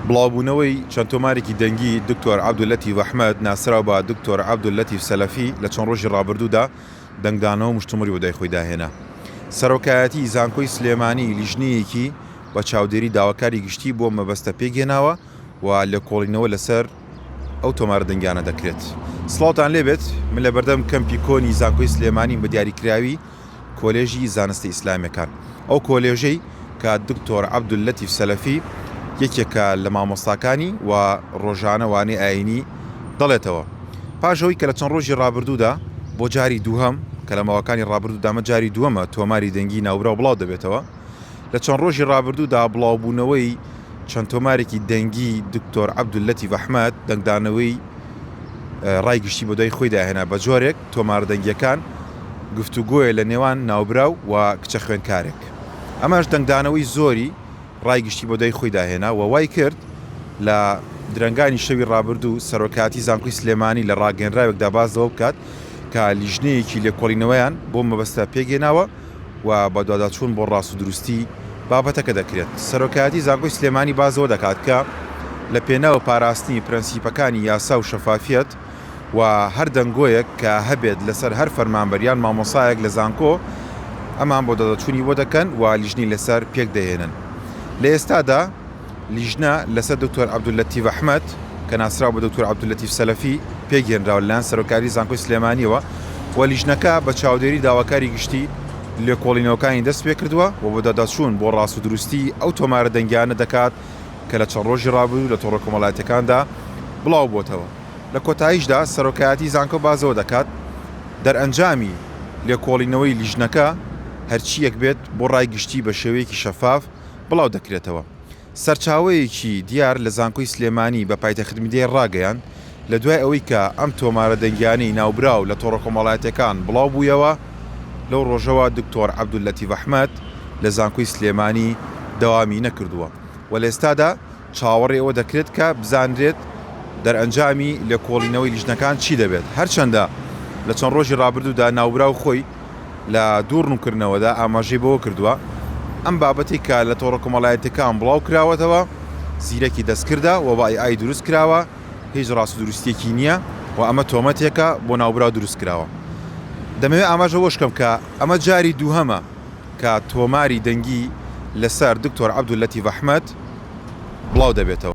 بڵاوبوونەوەی چەند تۆمارێکی دەنگی دکتۆر عەبدولەتیف ئەحمەد ناسراو بە دکتۆر عەبدولەتیف سەلەفی لە چەند ڕۆژی ڕابردوودا دەنگدانەوە مشتومڕی بۆ دای خۆی داهێنا. سەرۆکایەتی زانکۆی سلێمانی لیژنەیەکی بە چاودێری داواکاری گشتی بۆ مەبەستە پێگێناوە و لە کۆڵینەوە لەسەر ئەو تۆمارە دەنگیانە دەکرێت. سڵاوتان لێبێت، من لە بەردەم کەمپی کۆنی زانکۆی سلێمانی بە دیاریکراوی کۆلێژی زانستی ئیسلامیەکان. ئەو کۆلێژەی کە دکتۆر عەبدولەتیف سەلەفی یەکێکە لە مامۆستاکانی و ڕۆژانە وانەی ئاینی دەڵێتەوە. پاشەوەی کە لە چەند ڕۆژی ڕابردوودا بۆ جاری دووهەم کە لە ماوەکانی ڕابردوودامە جاری دووەمە تۆماری دەنگی ناوبراو بڵاو دەبێتەوە، لە چەند ڕۆژی ڕابردوودا بڵاوبوونەوەی چەند تۆمارێکی دەنگی دکتۆر عەبدولەتیف ئەحمەد دەنگدانەوەی ڕای گشتی بۆ دای خۆی داهێنا بە جۆرێک تۆمارە دەنگیەکان گفتوگۆیە لە نێوان ناوبراو و کچە خوێندکارێک. ئەمەش دەنگدانەوەی زۆری ڕای گشتی بۆ دای خۆی داهێنا و وای کرد لە درەنگانی شەوی ڕابردوو سەرۆکایەتی زانکۆی سلێمانی لە ڕاگەنراوێکدا بازەوە بکات کە لیژنەیەکی لێکۆڵینەوەیان بۆ مەبەستە پێگێناوە و بە دواداچوون بۆ ڕاست و دروستی بابەتەکە دەکرێت. سەرۆکایەتی زانکۆی سلێمانی بازەوە دەکات کە لە پێناوە پاراستنی پرەنسیپەکانی یاسا و شەفافیەت و هەر دەنگۆیەک کە هەبێت لەسەر هەر فەرمانبەریان مامۆسایەک لە زانکۆ ئەمان بۆ دەدەچوونی بۆ دەکەن و لیژنی لەسەر پێک دەهێنن. لە ئێستادا لیژنە لەسەر دکتۆر عەبدولەتیف ئەحمەد کە ناسراو بە دکتۆر عەبدولەتیف سەلەفی پێگەێنراوە لەلایەن سەرۆکاری زانکۆی سلێمانیەوە و لیژنەکە بە چاودێری داواکاری گشتی لێکۆڵینەوەکانی دەست پێ کردووە و بۆ دەداچوون بۆ ڕاست و دروستی ئەو تۆمارە دەنگیانە دەکات کە لە چەند ڕۆژی ڕابردوو لە تۆڕە کۆمەڵایەتیەکاندا بڵاو بۆتەوە. لە کۆتاییشدا سەرۆکایەتی زانکۆ بازەوە دەکات دەرئەنجامی لێکۆڵینەوەی لیژنەکە هەرچیەک بێت بۆ ڕای گشتی بە شێوەیەکی شەفاف بڵاو دەکرێتەوە. سەرچاوەیەکی دیار لە زانکۆی سلێمانی بە پایتەختمیدەی ڕاگەیان لە دوای ئەوەی کە ئەم تۆمارە دەنگیانەی ناوبراو لە تۆڕە کۆمەڵایەتیەکان بڵاو بوویەوە، لەو ڕۆژەوە دکتۆر عەبدولەتیف ئەحمەد لە زانکۆی سلێمانی دەوامی نەکردووە و لە ئێستادا چاوەڕێ ئەوە دەکرێت کە بزانرێت دەرئەنجامی لێکۆڵینەوەی لیژنەکان چی دەبێت. هەرچەندە لە چەند ڕۆژی ڕابردوودا ناوبراو خۆی لە دوورنکردنەوەدا ئاماژەی بەوە کردووە ئەم بابەتی کە لە تۆڕە کۆمەڵایەتیەکان بڵاو کراوەتەوە زیرەکی دەستکردە و بە ئای دروست کراوە، هیچ ڕاست و دروستیەکی نییە و ئەمە تۆمەتێکە بۆ ناوبراو دروست کراوە. دەمەوێت ئاماژە وەشکەم کە ئەمە جاری دووهەمە کە تۆماری دەنگی لەسەر دکتۆر عەبدولەتیف ئەحمەد بڵاو دەبێتەوە.